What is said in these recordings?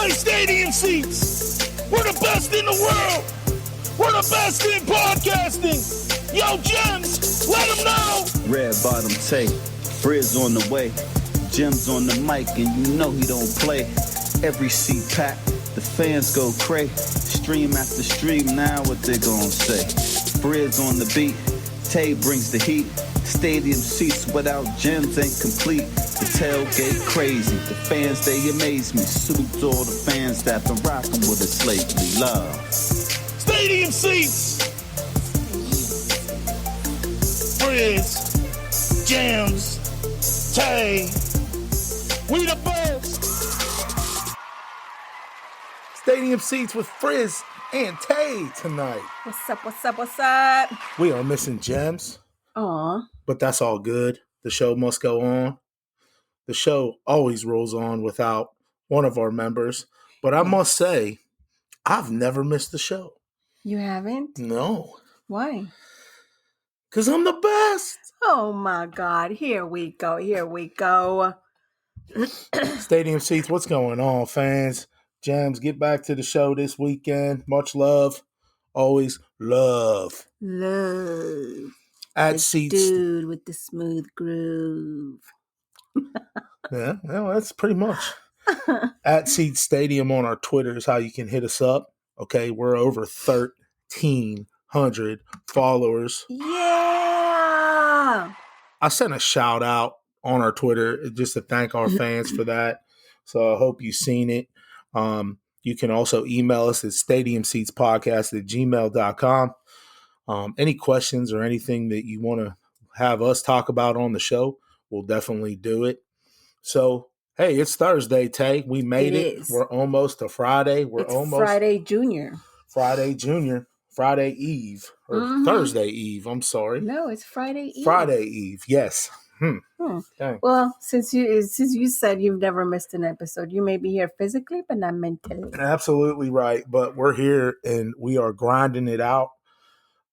Play stadium seats. We're the best in the world. We're the best in podcasting. Yo, Gemz, let them know. Red bottom tape, Frizz on the way. Gemz on the mic, and you know he don't play. Every seat packed, the fans go cray. Stream after stream, now what they gon' say? Frizz on the beat, Tay brings the heat. Stadium seats without Gemz ain't complete. The tailgate crazy, the fans they amaze me. Salute to all the fans that been rocking with us lately. Love. Stadium seats. Frizz, Gemz, Tay. We the best. Stadium seats with Frizz and Tay tonight. What's up, what's up, what's up? We are missing Gemz. Aw. But that's all good. The show must go on. The show always rolls on without one of our members. But I must say, I've never missed the show. You haven't? No. Why? Because I'm the best. Oh my God. Here we go. Here we go. Stadium seats, what's going on, fans? Gemz, get back to the show this weekend. Much love. Always love. Love. At the seats. Dude with the smooth groove. Yeah, well, that's pretty much. At Seat Stadium on our Twitter is how you can hit us up. Okay, we're over 1,300 followers. Yeah. I sent a shout out on our Twitter just to thank our fans for that. So I hope you've seen it. You can also email us at stadiumseatspodcast@gmail.com. Any questions or anything that you want to have us talk about on the show, we'll definitely do it. So, hey, it's Thursday, Tay. We made it. We're almost to Friday. It's almost Friday Junior. Friday Eve. Or Thursday Eve, I'm sorry. No, it's Friday Eve. Friday Eve, yes. Okay. Well, since you said you've never missed an episode, you may be here physically, but not mentally. Absolutely right. But we're here and we are grinding it out.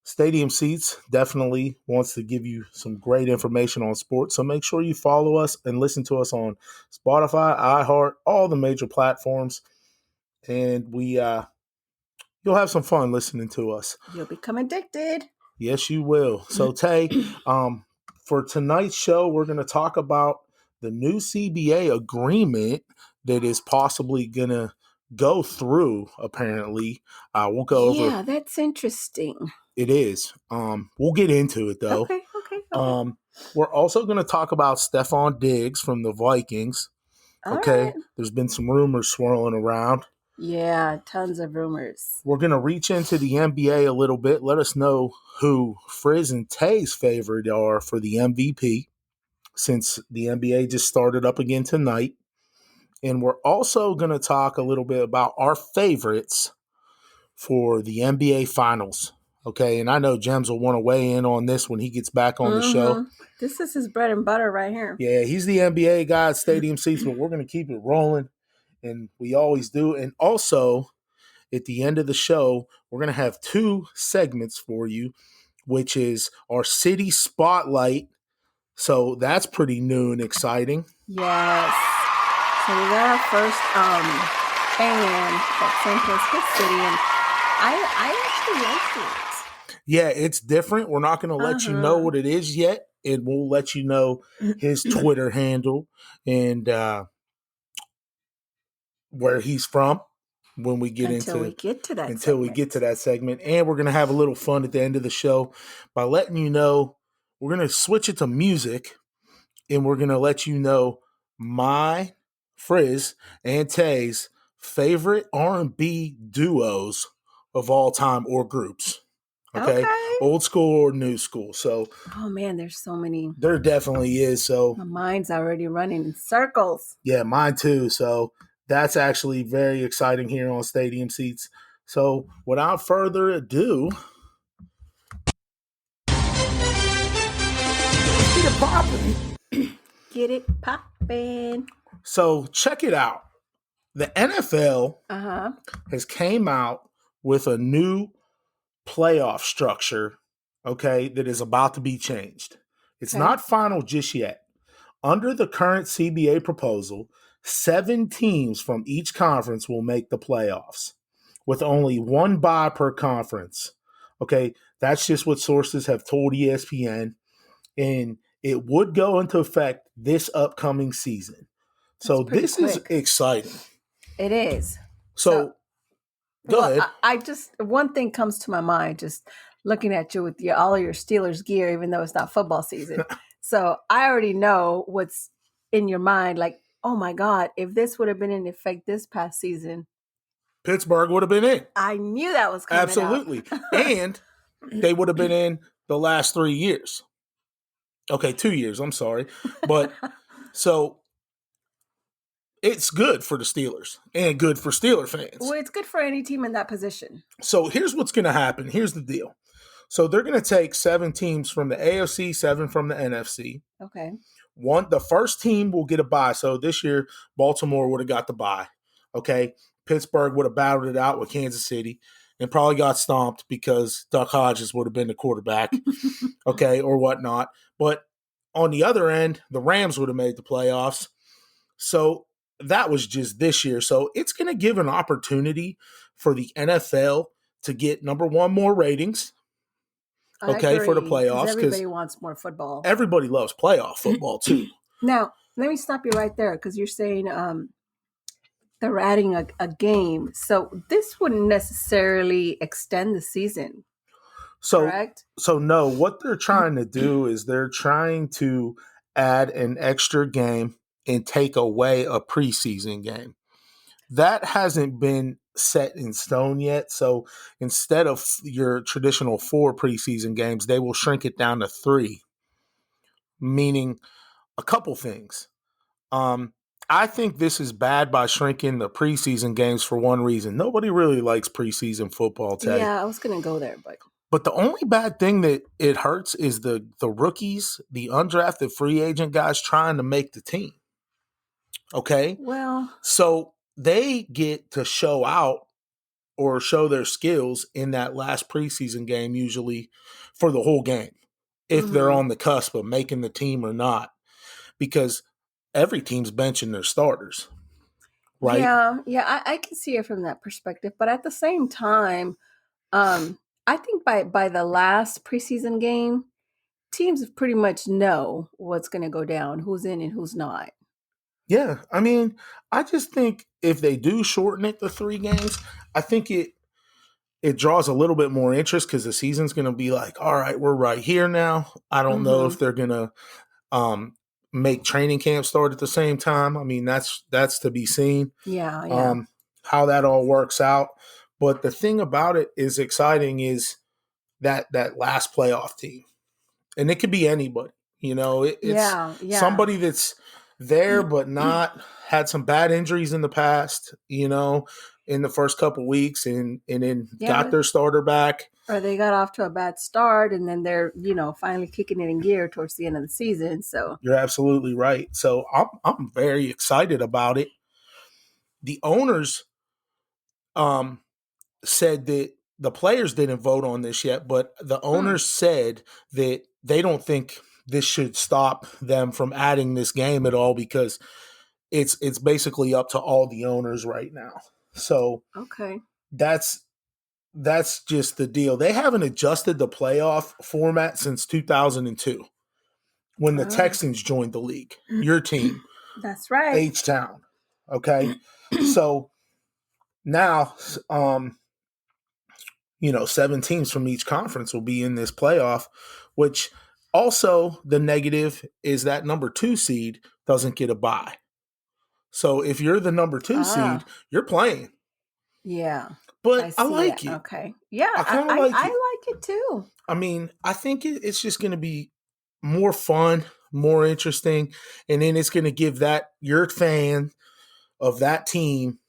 Stadium Seats definitely wants to give you some great information on sports. So make sure you follow us and listen to us on Spotify, iHeart, all the major platforms. And you'll have some fun listening to us. You'll become addicted. Yes, you will. So Tay, for tonight's show, we're going to talk about the new CBA agreement that is possibly going to go through, apparently. We'll go over. Yeah, that's interesting. It is. We'll get into it, though. Okay. We're also going to talk about Stephon Diggs from the Vikings. All okay. Right. There's been some rumors swirling around. Yeah, tons of rumors. We're going to reach into the NBA a little bit. Let us know who Frizz and Tay's favorite are for the MVP, since the NBA just started up again tonight. And we're also going to talk a little bit about our favorites for the NBA Finals. Okay, and I know Gemz will want to weigh in on this when he gets back on the show. This is his bread and butter right here. Yeah, he's the NBA guy at Stadium Seats, but we're going to keep it rolling, and we always do. And also, at the end of the show, we're going to have 2 segments for you, which is our City Spotlight. So that's pretty new and exciting. Yes. So we got our first fan that sent us his city, and I actually liked it. Yeah, it's different. We're not going to let you know what it is yet, and we'll let you know his Twitter handle and where he's from when we get until we get to that segment. And we're going to have a little fun at the end of the show by letting you know we're going to switch it to music, and we're going to let you know my, Frizz, and Tay's favorite R&B duos of all time or groups. Okay. Old school or new school. So, oh man, there's so many. There definitely is. So my mind's already running in circles. Yeah, mine too. So that's actually very exciting here on Stadium Seats. So without further ado, get it poppin'. Get it poppin'. So check it out. The NFL has came out with a new playoff structure, okay, that is about to be changed. It's not final just yet. Under the current CBA proposal, 7 teams from each conference will make the playoffs with only 1 bye per conference. Okay, that's just what sources have told ESPN. And it would go into effect this upcoming season. So this quick. is exciting. It is. So go ahead. I just, one thing comes to my mind, just looking at you with all of your Steelers gear, even though it's not football season. So I already know what's in your mind. Like, oh my God, if this would have been in effect this past season, Pittsburgh would have been in. I knew that was coming Absolutely. out. And they would have been in the last 3 years. Okay, 2 years, I'm sorry. But so it's good for the Steelers and good for Steeler fans. Well, it's good for any team in that position. So here's what's going to happen. Here's the deal. So they're going to take 7 teams from the AFC, 7 from the NFC. Okay. The first team will get a bye. So this year, Baltimore would have got the bye. Okay. Pittsburgh would have battled it out with Kansas City and probably got stomped because Duck Hodges would have been the quarterback, okay, or whatnot. But on the other end, the Rams would have made the playoffs. So that was just this year. So it's going to give an opportunity for the NFL to get, number one, more ratings, okay, for the playoffs. Everybody wants more football. Everybody loves playoff football, too. Now, let me stop you right there because you're saying they're adding a game. So this wouldn't necessarily extend the season, correct? So no, what they're trying to do is they're trying to add an extra game and take away a preseason game. That hasn't been set in stone yet. So instead of your traditional 4 preseason games, they will shrink it down to 3, meaning a couple things. I think this is bad by shrinking the preseason games for one reason. Nobody really likes preseason football, Tay. Yeah, I was going to go there, But the only bad thing that it hurts is the rookies, the undrafted free agent guys trying to make the team. Okay? Well, so they get to show out or show their skills in that last preseason game, usually for the whole game, if they're on the cusp of making the team or not, because every team's benching their starters, right? Yeah, I can see it from that perspective. But at the same time, I think by the last preseason game, teams pretty much know what's going to go down, who's in and who's not. Yeah, I mean, I just think if they do shorten it to 3 games, I think it draws a little bit more interest because the season's going to be like, all right, we're right here now. I don't know if they're going to make training camp start at the same time. I mean, that's to be seen. Yeah. How that all works out. But the thing about it is exciting is that last playoff team. And it could be anybody. You know, it's somebody that's there but not had some bad injuries in the past, you know, in the first couple weeks and then got their starter back. Or they got off to a bad start and then they're, you know, finally kicking it in gear towards the end of the season. So you're absolutely right. So I'm very excited about it. The owners said that the players didn't vote on this yet, but the owners said that they don't think this should stop them from adding this game at all because it's basically up to all the owners right now. So okay, that's just the deal. They haven't adjusted the playoff format since 2002 when the Texans joined the league. Your team. That's right. H-Town. Okay. So now, 7 teams from each conference will be in this playoff, which also the negative is that number 2 seed doesn't get a bye. So if you're the number 2 seed, you're playing. Yeah. But I like it. Okay. Yeah. I like it too. I mean, I think it's just going to be more fun, more interesting. And then it's going to give your fan of that team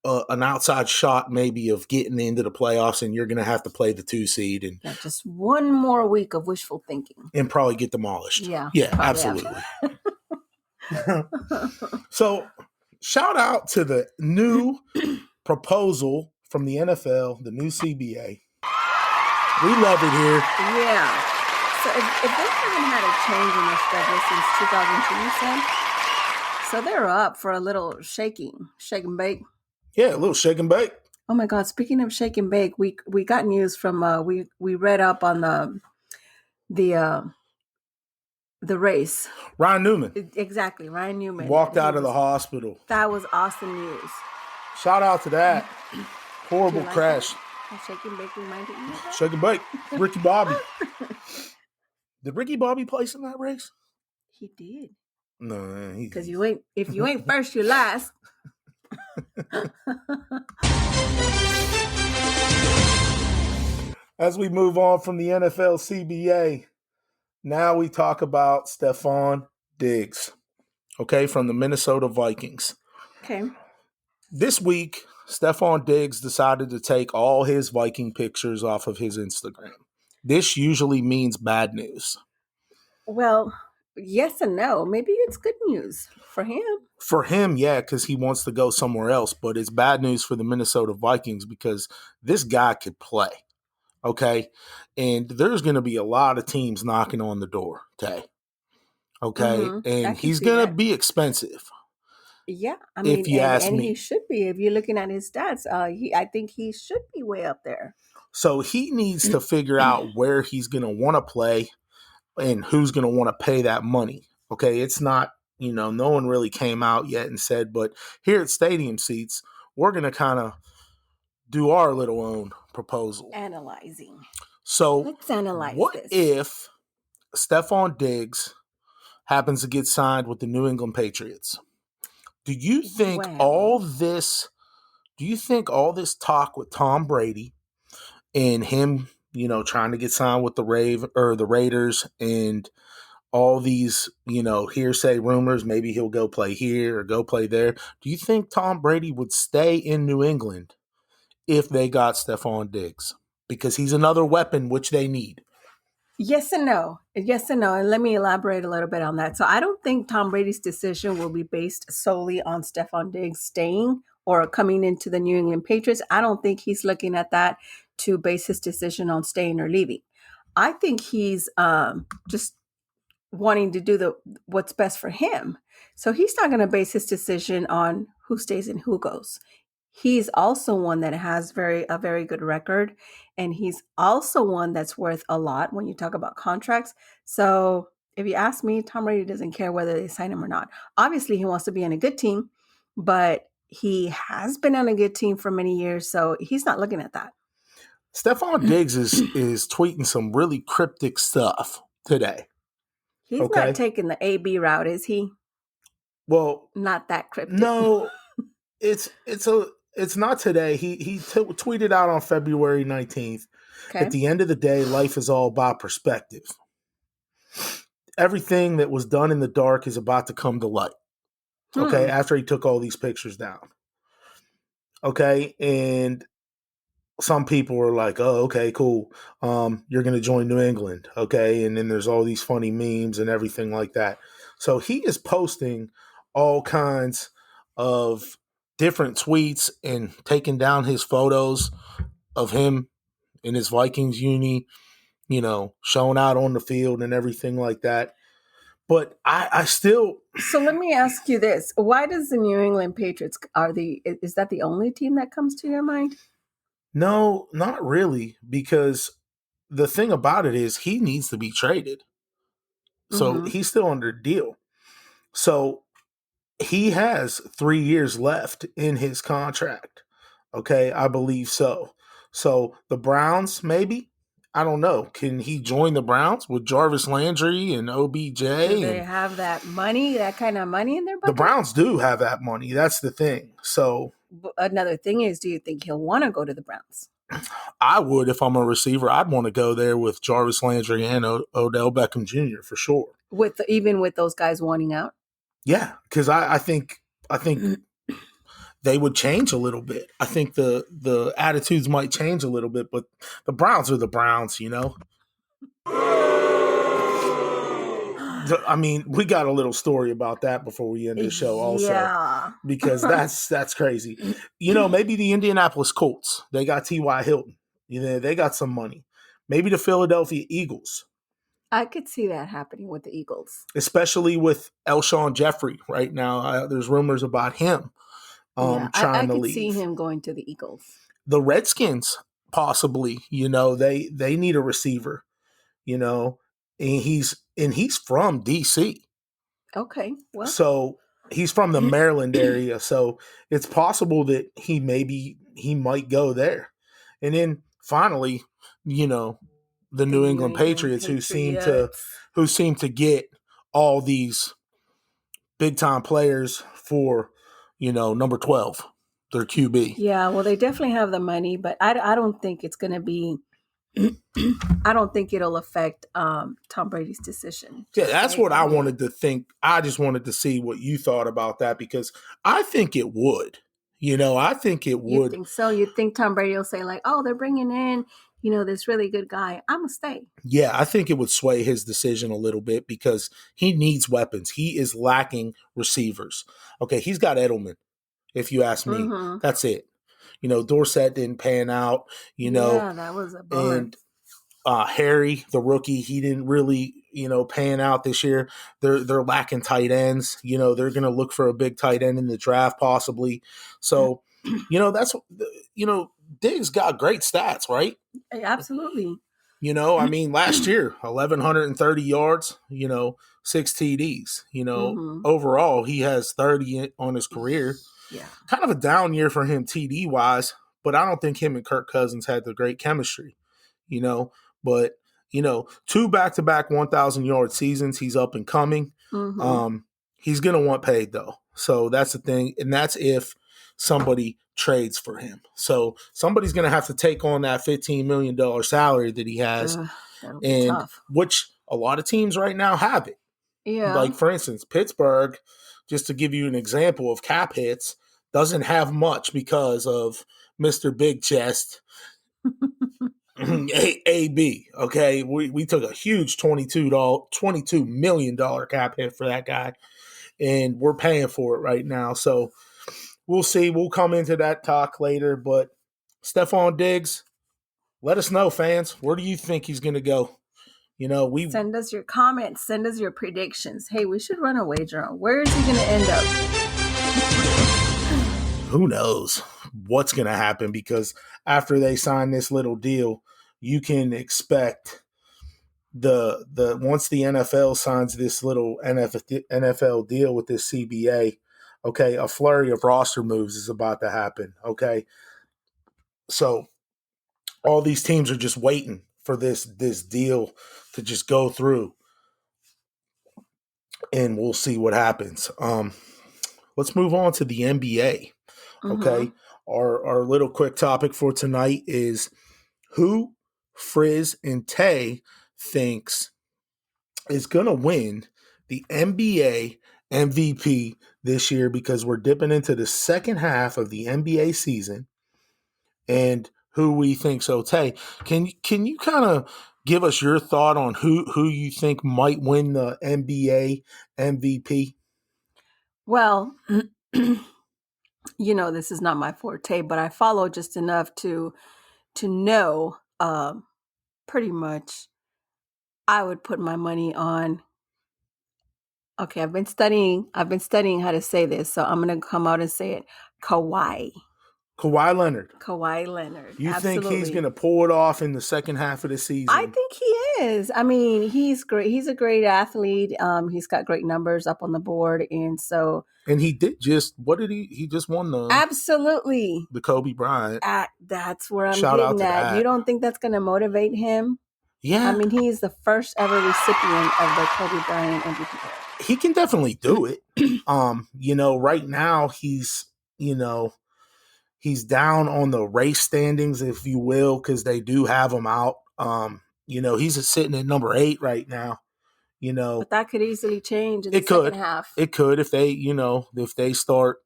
an outside shot maybe of getting into the playoffs, and you're going to have to play the 2 seed. And just one more week of wishful thinking. And probably get demolished. Yeah. Absolutely. So shout out to the new proposal from the NFL, the new CBA. We love it here. Yeah. So if they haven't had a change in their schedule since 2002, you said? So they're up for a little shake and bake. Yeah, a little shake and bake. Oh my God! Speaking of shake and bake, we got news from we read up on the race. Ryan Newman Exactly, Ryan Newman walked out of the hospital. That was awesome news. Shout out to that. Horrible like crash. That? Shake and bake reminded you of that? Shake and bake. Ricky Bobby. Did Ricky Bobby place in that race? He did. No, because if you ain't first, you're last. As we move on from the NFL CBA, now we talk about Stephon Diggs, okay, from the Minnesota Vikings. Okay. This week, Stephon Diggs decided to take all his Viking pictures off of his Instagram. This usually means bad news. Well, yes and no. Maybe it's good news for him. For him, yeah, because he wants to go somewhere else. But it's bad news for the Minnesota Vikings because this guy could play, okay? And there's going to be a lot of teams knocking on the door, Tay. Okay? Mm-hmm. And he's going to be expensive. Yeah, I mean, if you ask me, he should be. If you're looking at his stats, I think he should be way up there. So he needs to figure out where he's going to want to play and who's going to want to pay that money. Okay, it's not, no one really came out yet and said, but here at Stadium Seats, we're going to kind of do our little own proposal. Analyzing. So let's analyze what this. if Stephon Diggs happens to get signed with the New England Patriots? Do you think all this talk with Tom Brady and him, trying to get signed with the Raiders and all these, hearsay rumors, maybe he'll go play here or go play there. Do you think Tom Brady would stay in New England if they got Stephon Diggs? Because he's another weapon which they need. Yes and no. Yes and no. And let me elaborate a little bit on that. So I don't think Tom Brady's decision will be based solely on Stephon Diggs staying or coming into the New England Patriots. I don't think he's looking at that to base his decision on staying or leaving. I think he's just wanting to do what's best for him. So he's not going to base his decision on who stays and who goes. He's also one that has a very good record, and he's also one that's worth a lot when you talk about contracts. So if you ask me, Tom Brady doesn't care whether they sign him or not. Obviously, he wants to be in a good team, but he has been on a good team for many years, so he's not looking at that. Stephon Diggs is tweeting some really cryptic stuff today. He's not taking the AB route, is he? Well, not that cryptic. No, it's not today. He tweeted out on February 19th. Okay. At the end of the day, life is all about perspective. Everything that was done in the dark is about to come to light. Okay, after he took all these pictures down. Okay, and some people were like, oh, okay, cool. You're going to join New England. Okay, and then there's all these funny memes and everything like that. So he is posting all kinds of different tweets and taking down his photos of him in his Vikings uni, showing out on the field and everything like that. But I still. So let me ask you this: why does the New England Patriots is that the only team that comes to your mind? No, not really, because the thing about it is he needs to be traded. So he's still under deal. So he has 3 years left in his contract. Okay, I believe so. So the Browns, maybe? I don't know. Can he join the Browns with Jarvis Landry and OBJ? Do they have that money, that kind of money in their budget? The Browns do have that money. That's the thing. So another thing is, do you think he'll want to go to the Browns? I would if I'm a receiver. I'd want to go there with Jarvis Landry and Odell Beckham Jr. for sure. Even with those guys wanting out? Yeah, because I think they would change a little bit. I think the attitudes might change a little bit, but the Browns are the Browns, I mean, we got a little story about that before we end the show also. Because that's crazy. Maybe the Indianapolis Colts, they got T.Y. Hilton. They got some money. Maybe the Philadelphia Eagles. I could see that happening with the Eagles. especially with Elshon Jeffrey right now. There's rumors about him Yeah, I trying to could see leave. him going to the Eagles. The Redskins possibly, they need a receiver, you know, and he's from DC. Okay, well, So he's from the Maryland area, so it's possible that he might go there. And then finally, the the New New England England Patriots Patriots. who seem to get all these big time players for, number 12, their QB. Yeah, well, they definitely have the money, but I don't think it's going to be. I don't think it'll affect Tom Brady's decision. Yeah, to that's stay what or I leave. wanted to think. I just wanted to see what you thought about that because I think it would. I think it You would. think so? You think Tom Brady will say like, "Oh, they're bringing in, this really good guy. I'm gonna stay." Yeah, I think it would sway his decision a little bit because he needs weapons. He is lacking receivers. Okay, he's got Edelman, if you ask me. Mm-hmm. That's it. Dorset didn't pan out, Yeah, that was a bummer. and Harry, the rookie, he didn't really, pan out this year. They're lacking tight ends. They're going to look for a big tight end in the draft possibly. So, that's Diggs got great stats, right? Absolutely. Last year, 1,130 yards, 6 TDs. Mm-hmm. Overall, he has 30 on his career. Yeah. Kind of a down year for him TD wise, but I don't think him and Kirk Cousins had the great chemistry, But, 2 back-to-back 1,000-yard seasons. He's up and coming. Mm-hmm. He's going to want paid, though. So that's the thing. And that's if somebody trades for him. So somebody's going to have to take on that $15 million salary that he has. That'll be tough. Which a lot of teams right now have it. Yeah. Like, for instance, Pittsburgh, just to give you an example of cap hits, doesn't have much because of Mr. Big Chest. AB, okay? We took a huge $22 million cap hit for that guy, and we're paying for it right now. So we'll see. We'll come into that talk later, but Stephon Diggs, let us know, fans. Where do you think he's going to go? We send us your comments. Send us your predictions. Hey, we should run a wager on where is he going to end up. Who knows what's going to happen because after they sign this little deal, you can expect the once the NFL signs this little NFL deal with this CBA, okay, a flurry of roster moves is about to happen, okay? So all these teams are just waiting for this deal to just go through, and we'll see what happens. Let's move on to the NBA, okay? Mm-hmm. Our little quick topic for tonight is who Frizz and Tay thinks is going to win the NBA MVP this year because we're dipping into the second half of the NBA season, and who we think so. Tay, can you kind of give us your thought on who you think might win the NBA MVP? Well, this is not my forte, but I follow just enough to know pretty much. I would put my money on. Okay, I've been studying how to say this, so I'm going to come out and say it. Kawhi Leonard. You Absolutely. think he's going to pull it off in the second half of the season? I think he is. I mean, he's great. He's a great athlete. He's got great numbers up on the board, and he did just he just won the absolutely the Kobe Bryant. That's where I'm Shout getting out to at. that. You don't think that's going to motivate him? Yeah. I mean, he is the first ever recipient of the Kobe Bryant MVP. He can definitely do it. Right now he's down on the race standings, if you will, because they do have him out. He's sitting at number 8 right now. But that could easily change in the second half. It could if they start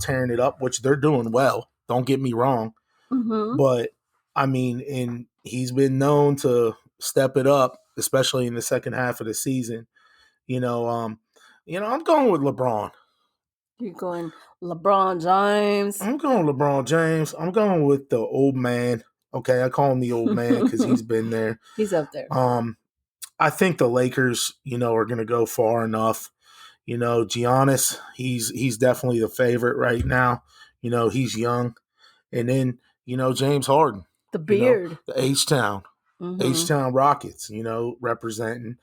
tearing it up, which they're doing well. Don't get me wrong. Mm-hmm. But I mean, and he's been known to step it up, especially in the second half of the season. I'm going with LeBron. You're going LeBron James. I'm going LeBron James. I'm going with the old man. Okay, I call him the old man because he's been there. He's up there. I think the Lakers, are going to go far enough. Giannis, he's definitely the favorite right now. He's young. And then, James Harden, The beard. the H-Town, H-Town Rockets, representing.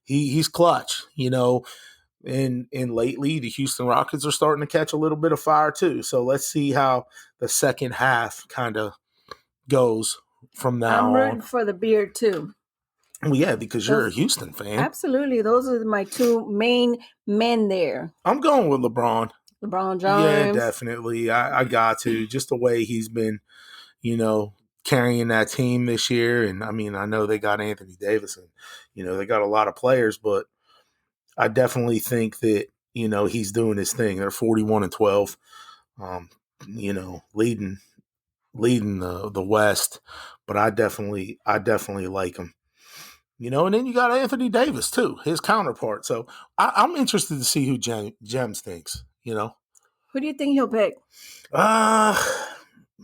He's clutch, and lately the Houston Rockets are starting to catch a little bit of fire too. So let's see how the second half kind of goes from now I'm rooting on. for the beard too. Well, yeah, because you're a Houston fan. Absolutely. Those are my two main men there. I'm going with LeBron. LeBron James. Yeah, definitely. I got to. Just the way he's been, carrying that team this year. And I mean, I know they got Anthony Davis and, they got a lot of players, but I definitely think that, he's doing his thing. They're 41-12, leading the West, but I definitely like him. And then you got Anthony Davis too, his counterpart. So I'm interested to see who Gemz thinks. Who do you think he'll pick?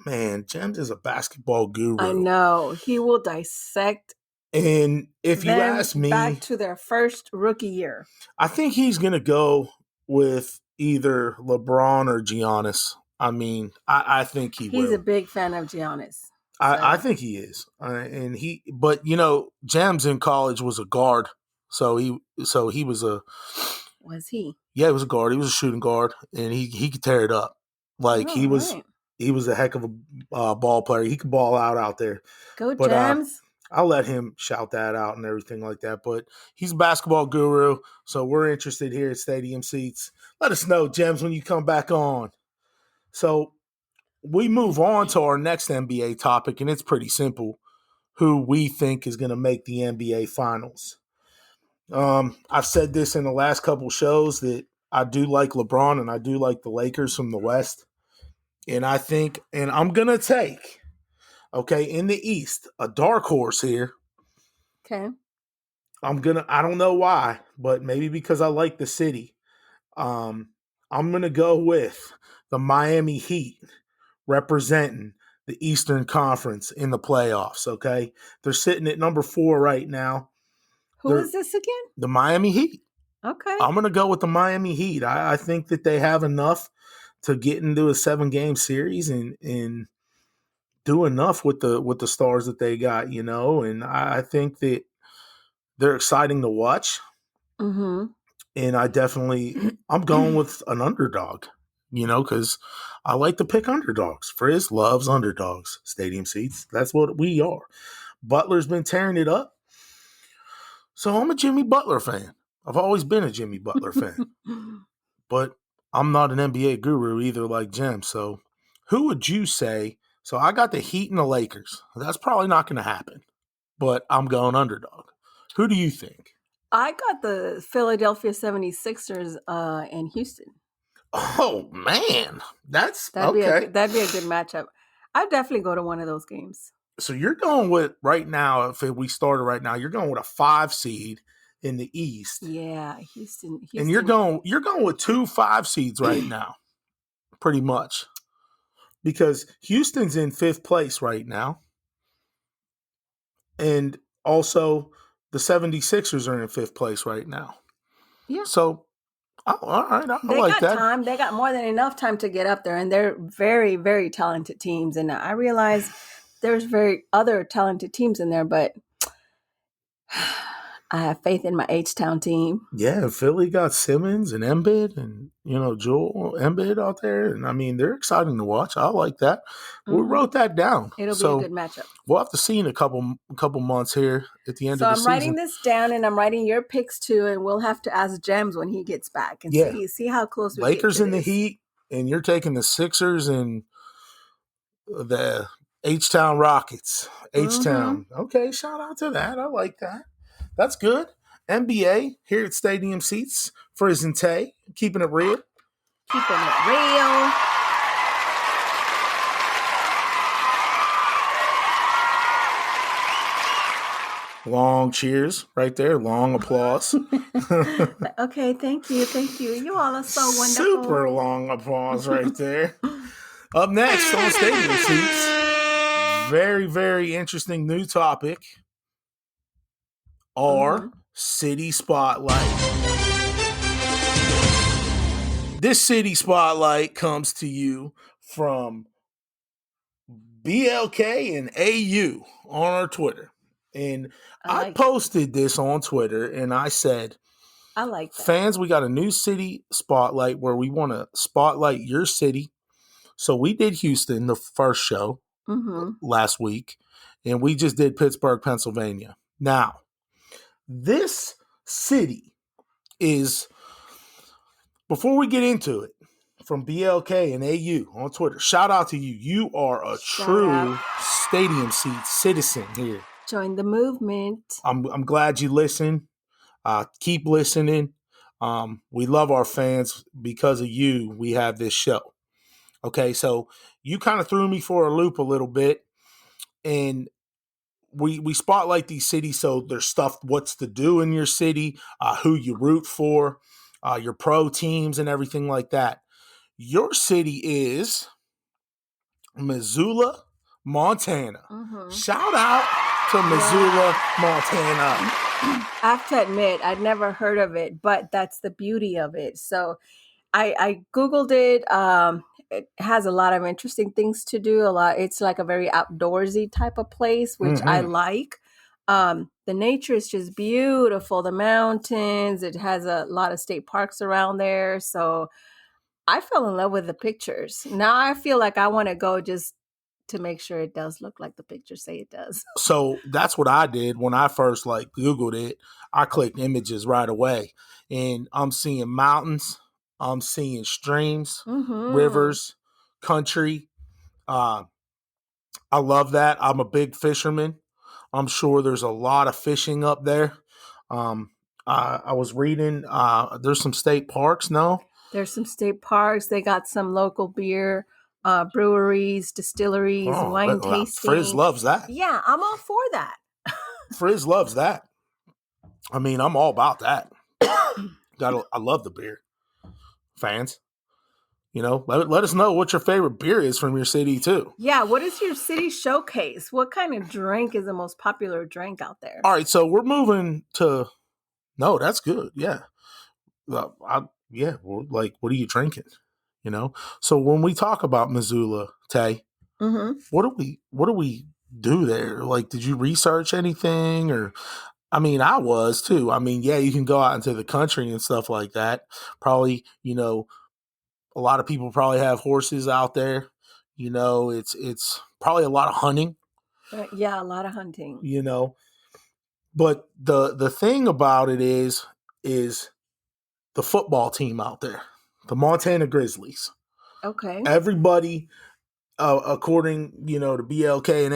Man, Gemz is a basketball guru. I know. He will dissect. And if you ask me, back to their first rookie year, I think he's going to go with either LeBron or Giannis. I mean, I think he's will. He's a big fan of Giannis. I think he is, but Gemz in college was a guard, so he was a. Was he? Yeah, he was a guard. He was a shooting guard, and he could tear it up. Like he was a heck of a ball player. He could ball out there. Go Gemz. I'll let him shout that out and everything like that. But he's a basketball guru, so we're interested here at Stadium Seats. Let us know, Gemz, when you come back on. So we move on to our next NBA topic, and it's pretty simple. Who we think is going to make the NBA Finals. I've said this in the last couple shows that I do like LeBron and I do like the Lakers from the West. And I think, and I'm going to take, in the East, a dark horse here. Okay. I don't know why, but maybe because I like the city. I'm going to go with the Miami Heat representing the Eastern Conference in the playoffs, okay? They're sitting at number 4 right now. Who is this again? The Miami Heat. Okay. I'm going to go with the Miami Heat. I think that they have enough to get into a 7-game series and do enough with the stars that they got, and I think that they're exciting to watch. Mm-hmm. And I'm going with an underdog, because I like to pick underdogs. Frizz loves underdogs, Stadium Seats. That's what we are. Butler's been tearing it up. So I'm a Jimmy Butler fan. I've always been a Jimmy Butler fan. But I'm not an NBA guru either like Gemz. So who would you say? So I got the Heat and the Lakers. That's probably not going to happen. But I'm going underdog. Who do you think? I got the Philadelphia 76ers in Houston. Oh, man. That'd be a good matchup. I'd definitely go to one of those games. So you're going with, right now, if we started right now, you're going with a 5 seed in the East. Yeah, Houston. And you're going with 2 5 seeds right now, pretty much. Because Houston's in 5th place right now. And also the 76ers are in 5th place right now. Yeah. So, all right, I like that. They got time. They got more than enough time to get up there. And they're very, very talented teams. And I realize there's very other talented teams in there, but I have faith in my H-Town team. Yeah, Philly got Simmons and Embiid and, Joel Embiid out there. And, I mean, they're exciting to watch. I like that. Mm-hmm. We wrote that down. It'll be a good matchup. We'll have to see in a couple months here at the end of the season. So I'm writing this down, and I'm writing your picks too, and we'll have to ask Gemz when he gets back and see how close we get to Lakers in the Heat, and you're taking the Sixers and the H-Town Rockets. H-Town. Mm-hmm. Okay, shout out to that. I like that. That's good. NBA here at Stadium Seats. Frizz and Tay, keeping it real. Keeping it real. Long cheers right there. Long applause. Okay, thank you. Thank you. You all are so wonderful. Super long applause right there. Up next on Stadium Seats, very, very interesting new topic. Are City Spotlight. This City Spotlight comes to you from BLK and AU on our Twitter. And I posted this on Twitter and I said, I like that. Fans, we got a new city spotlight where we want to spotlight your city. So we did Houston, the first show last week, and we just did Pittsburgh, Pennsylvania. Now, this city is, before we get into it, from BLK and AU on Twitter, shout out to you. You are a true stadium seat citizen here. Join the movement. I'm glad you listen. Keep listening. We love our fans. Because of you, we have this show. Okay, so you kind of threw me for a loop a little bit, and we spotlight these cities, so there's stuff, what's to do in your city, who you root for, your pro teams and everything like that. Your city is Missoula, Montana. Shout out to Missoula, Montana. I have to admit, I'd never heard of it, but that's the beauty of it. So I Googled it. It has a lot of interesting things to do. It's like a very outdoorsy type of place, which I like. The nature is just beautiful. The mountains, it has a lot of state parks around there. So I fell in love with the pictures. Now I feel like I want to go just to make sure it does look like the pictures say it does. So that's what I did when I first Googled it. I clicked images right away, and I'm seeing mountains. I'm seeing streams, rivers, country. I love that. I'm a big fisherman. I'm sure there's a lot of fishing up there. I was reading, there's some state parks, no? There's some state parks. They got some local beer, breweries, distilleries, wine tasting. Frizz loves that. Yeah, I'm all for that. Frizz loves that. I mean, I'm all about that. I love the beer. Fans, let us know what your favorite beer is from your city too. Yeah, what is your city showcase? What kind of drink is the most popular drink out there? All right, so we're moving to. No, that's good. Yeah, what are you drinking? So when we talk about Missoula, Tay, what do we do there? Like, did you research anything? Or, I mean, I was too. I mean, yeah, you can go out into the country and stuff like that. Probably, a lot of people probably have horses out there. It's probably a lot of hunting. Yeah, a lot of hunting. But the thing about it is the football team out there, the Montana Grizzlies. Okay. Everybody, according to BLK and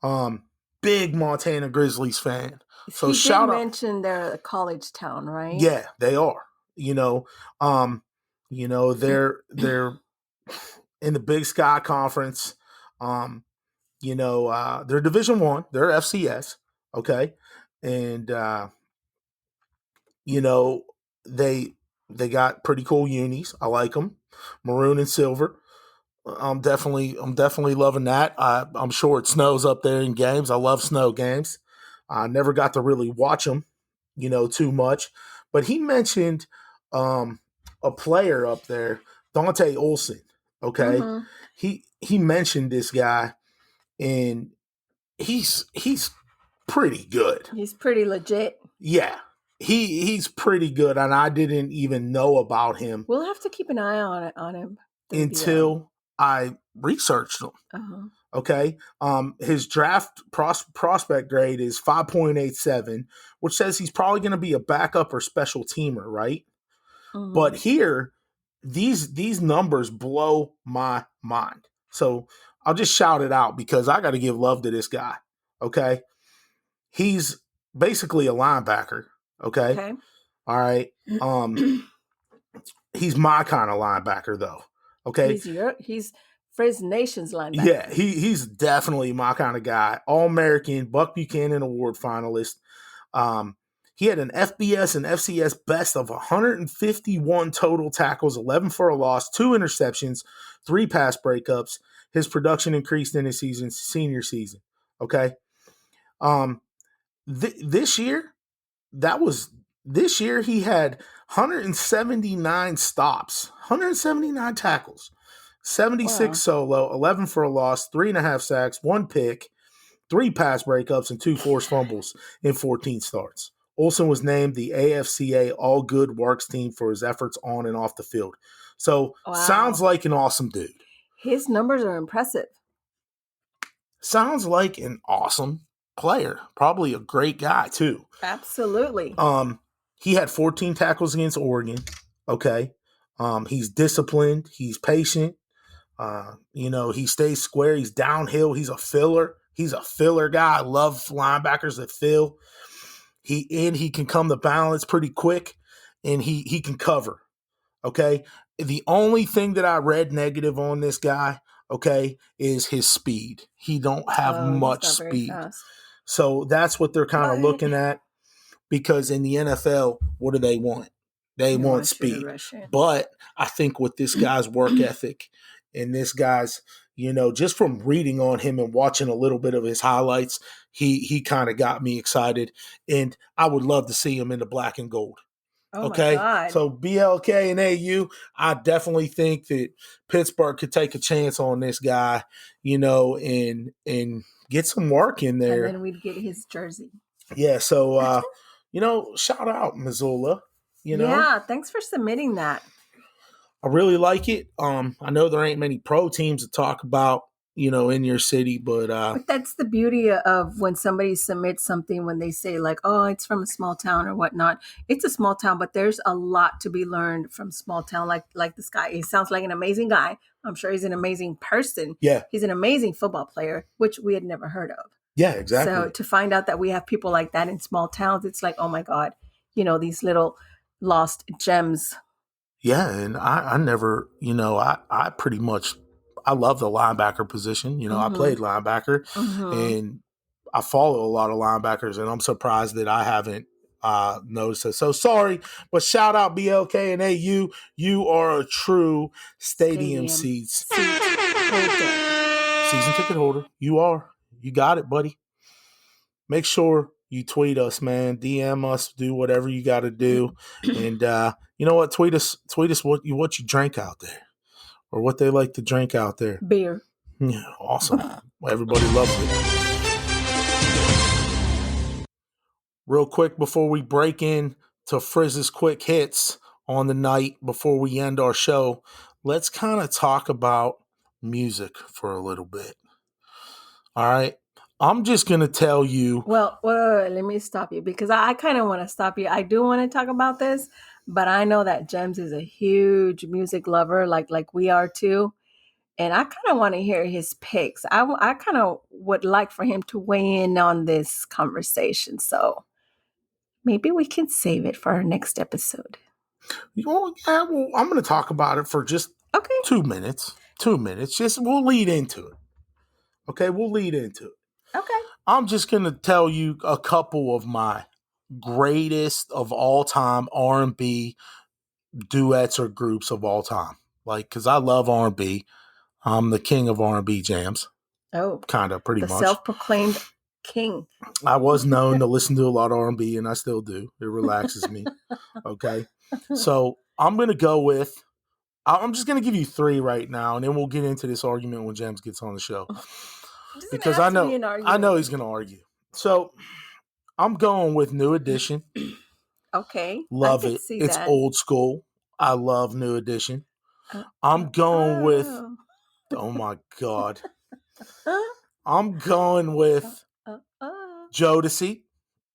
AU, big Montana Grizzlies fan. So shout out. Mention they're a college town, right? Yeah, they are. They're in the Big Sky Conference. They're Division I. They're FCS. Okay, and they got pretty cool unis. I like them, maroon and silver. I'm definitely loving that. I'm sure it snows up there in games. I love snow games. I never got to really watch them, too much. But he mentioned a player up there, Dante Olson. Okay, he mentioned this guy, and he's pretty good. He's pretty legit. Yeah. He's pretty good, and I didn't even know about him. We'll have to keep an eye on him until I researched him. Okay. His draft prospect grade is 5.87, which says he's probably going to be a backup or special teamer, right? But here, these numbers blow my mind. So I'll just shout it out because I got to give love to this guy. Okay. He's basically a linebacker. Okay. All right. He's my kind of linebacker though. Okay. He's Frizz Nation's linebacker. Yeah, he's definitely my kind of guy. All-American, Buck Buchanan Award finalist. He had an FBS and FCS best of 151 total tackles, 11 for a loss, 2 interceptions, 3 pass breakups. His production increased in his senior season. Okay. This year, this year he had 179 stops, 179 tackles, 76 solo, 11 for a loss, 3.5 sacks, 1 pick, 3 pass breakups, and 2 forced fumbles in 14 starts. Olsen was named the AFCA All Good Works team for his efforts on and off the field. So, sounds like an awesome dude. His numbers are impressive. Sounds like an awesome player. Probably a great guy, too. Absolutely. He had 14 tackles against Oregon. Okay. He's disciplined. He's patient. He stays square. He's downhill. He's a filler. He's a filler guy. I love linebackers that fill. He can come to balance pretty quick, and he can cover. Okay. The only thing that I read negative on this guy, okay, is his speed. He don't have much speed. So that's what they're kind of looking at, because in the NFL, what do they want? They want speed. But I think with this guy's work ethic and this guy's, just from reading on him and watching a little bit of his highlights, he kind of got me excited. And I would love to see him in the black and gold. Oh okay. My God. So BLK and AU, I definitely think that Pittsburgh could take a chance on this guy, and get some work in there. And then we'd get his jersey. Yeah. So, shout out Missoula. Yeah. Thanks for submitting that. I really like it. I know there ain't many pro teams to talk about, in your city, but that's the beauty of when somebody submits something, when they say like, oh, it's from a small town or whatnot. It's a small town, but there's a lot to be learned from small town. Like this guy, he sounds like an amazing guy. I'm sure he's an amazing person. Yeah. He's an amazing football player, which we had never heard of. Yeah, exactly. So to find out that we have people like that in small towns, it's like, oh my God, these little lost gems. Yeah, and I never, I pretty much, I love the linebacker position. I played linebacker, and I follow a lot of linebackers, and I'm surprised that I haven't noticed it. So sorry, but shout out BLK and AU. You are a true stadium season ticket holder. You are. You got it, buddy. Make sure you tweet us, man. DM us. Do whatever you got to do. And you know what? Tweet us what you drink out there, or what they like to drink out there. Beer. Yeah, awesome. Everybody loves it. Real quick before we break in to Frizz's quick hits on the night before we end our show, let's kind of talk about music for a little bit. All right. I'm just going to tell you. Well, let me stop you, because I kind of want to stop you. I do want to talk about this, but I know that Gemz is a huge music lover, like we are too. And I kind of want to hear his picks. I kind of would like for him to weigh in on this conversation. So maybe we can save it for our next episode. Well, I'm going to talk about it for just 2 minutes. 2 minutes. We'll lead into it. Okay, we'll lead into it. Okay. I'm just going to tell you a couple of my greatest of all time R&B duets or groups of all time. Because I love R&B. I'm the king of R&B jams. Oh. Kind of, pretty much. The self-proclaimed king. I was known to listen to a lot of R&B, and I still do. It relaxes me. Okay. So I'm going to go with, I'm just going to give you 3 right now, and then we'll get into this argument when Gemz gets on the show. Because I know he's going to argue. So I'm going with New Edition. Okay. Love it. It's old school. I love New Edition. I'm going with, oh my God. I'm going with Jodeci.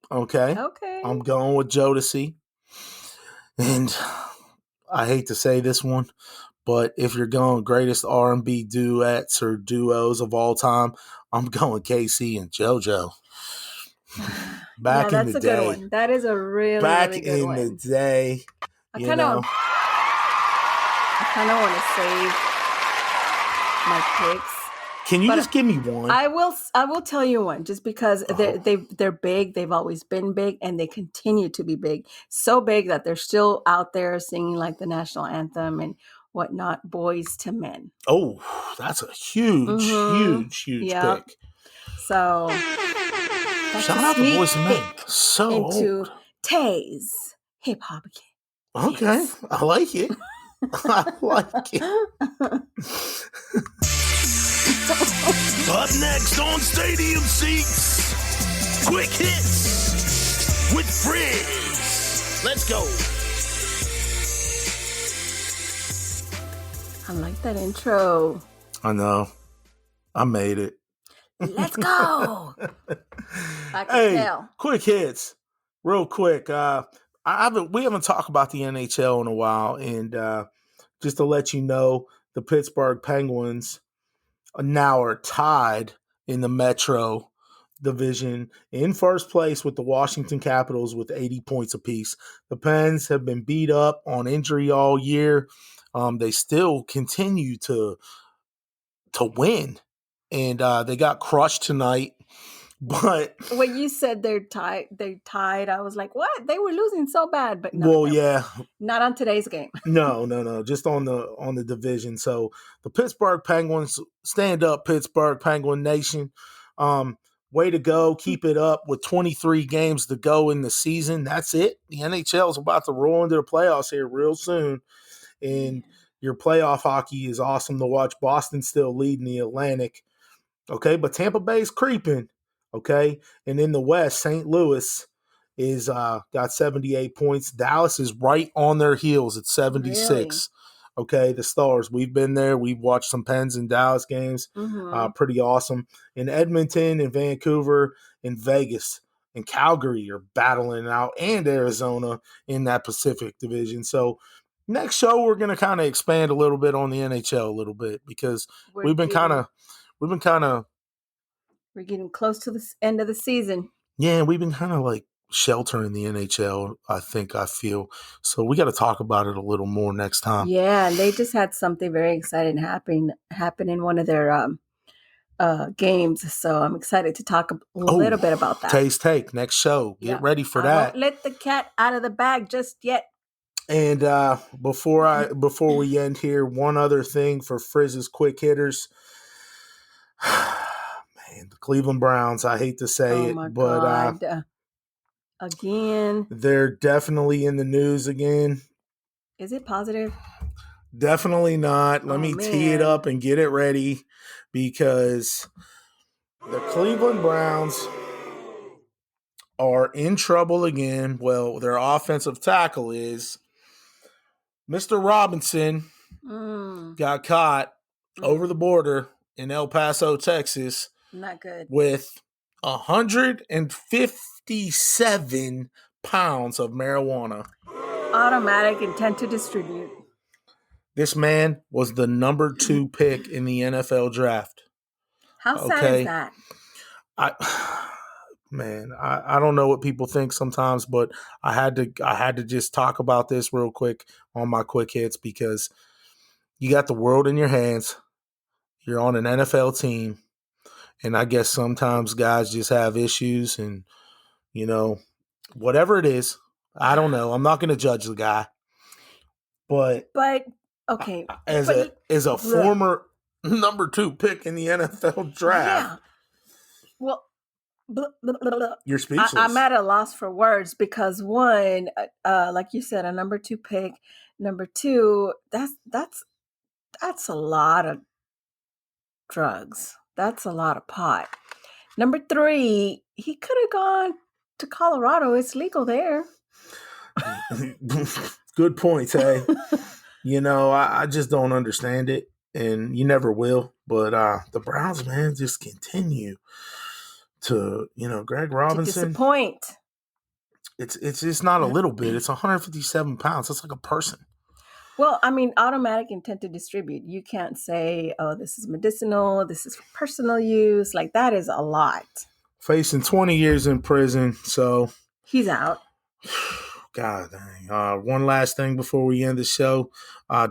Okay. I'm going with Jodeci. And I hate to say this one, but if you're going greatest R&B duets or duos of all time, I'm going KC and JoJo. Back in the day. That's a good one. That is a really, really good one. Back in the day. I kind of want to save my picks. Can you just give me one? I will tell you one, just because they're big. They've always been big, and they continue to be big. So big that they're still out there singing like the national anthem and whatnot. Boys to Men. Oh, that's a huge pick. So shout out to Boys to Men. So into old. Tays hip hop again. Okay, I like it. I like it. Up next on Stadium Seats, quick hits with Frizz. Let's go. I like that intro. I know. I made it. Let's go. I can tell. Quick hits, real quick. We haven't talked about the NHL in a while, and just to let you know, the Pittsburgh Penguins now are tied in the Metro Division in first place with the Washington Capitals with 80 points apiece. The Pens have been beat up on injury all year. They still continue to win, and they got crushed tonight. But when you said they're tied, I was like, what? They were losing so bad, but no, well, yeah, not on today's game. no, just on the division. So the Pittsburgh Penguins, stand up, Pittsburgh Penguin Nation. Way to go. Keep it up with 23 games to go in the season. That's it. The NHL is about to roll into the playoffs here real soon. And your playoff hockey is awesome to watch. Boston still leading the Atlantic. Okay, but Tampa Bay's creeping. Okay, and in the West, St. Louis is got 78 points. Dallas is right on their heels at 76. Really? Okay, the Stars. We've been there. We've watched some Pens and Dallas games. Pretty awesome. In Edmonton and Vancouver and Vegas and Calgary are battling out, and Arizona in that Pacific Division. So next show, we're going to kind of expand a little bit on the NHL a little bit because we're getting close to the end of the season. Yeah, we've been kind of like sheltering the NHL, I feel. So we got to talk about it a little more next time. Yeah, and they just had something very exciting happen in one of their games. So I'm excited to talk a little bit about that. Taste Take, next show. Get ready for that. I won't let the cat out of the bag just yet. And before we end here, one other thing for Frizz's quick hitters. Man, the Cleveland Browns, I hate to say but God. Again, they're definitely in the news again. Is it positive? Definitely not. Let me tee it up and get it ready, because the Cleveland Browns are in trouble again. Well, their offensive tackle is Mr. Robinson. Got caught over the border in El Paso, Texas. Not good. With 157 pounds of marijuana. Automatic intent to distribute. This man was the number 2 pick in the NFL draft. How sad is that? I don't know what people think sometimes, but I had to just talk about this real quick on my quick hits, because you got the world in your hands. You're on an NFL team. And I guess sometimes guys just have issues, and, whatever it is, I don't know. I'm not going to judge the guy. But okay. As a former number 2 pick in the NFL draft. Yeah. Well, you're speechless. I'm at a loss for words, because one, like you said, a number 2 pick. Number 2, that's a lot of drugs. That's a lot of pot. Number 3, he could have gone to Colorado. It's legal there. Good point, hey. I just don't understand it, and you never will. But the Browns, man, just continue to, Greg Robinson. To disappoint. It's just not a little bit. It's 157 pounds. That's like a person. Well, I mean, automatic intent to distribute. You can't say, oh, this is medicinal, this is for personal use. Like, that is a lot. Facing 20 years in prison, so. He's out. God dang. One last thing before we end the show.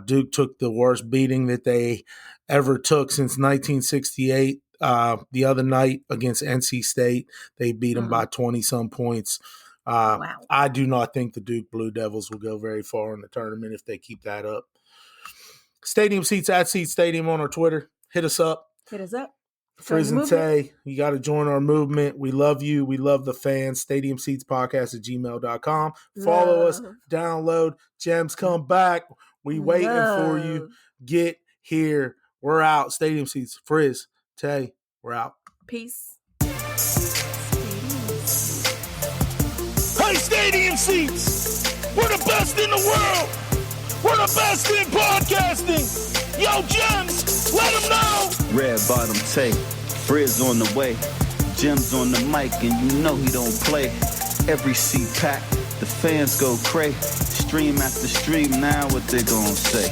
Duke took the worst beating that they ever took since 1968. The other night against NC State, they beat them by 20-some points. Wow. I do not think the Duke Blue Devils will go very far in the tournament if they keep that up. Stadium Seats at Seat Stadium on our Twitter. Hit us up. Frizz and Tay, you got to join our movement. We love you. We love the fans. StadiumSeatsPodcast@gmail.com. Follow us, download. Gemz, come back. We waiting for you. Get here. We're out. Stadium Seats. Frizz, Tay, we're out. Peace. Hey, Stadium Seats. We're the best in the world. We're the best in podcasting. Yo, Gemz, let them know. Red bottom tape, Frizz on the way, Gemz on the mic, and you know he don't play. Every seat packed, the fans go cray. Stream after stream, now what they gon' say?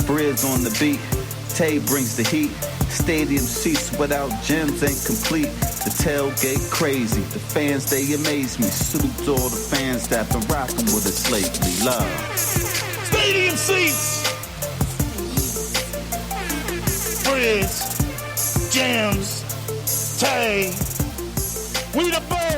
Frizz on the beat, Tay brings the heat. Stadium Seats without Gemz ain't complete. The tailgate crazy, the fans they amaze me. Salute to all the fans that been rockin' with us lately. Love. Stadium Seats. Frizz, Gemz, Tay, we the best.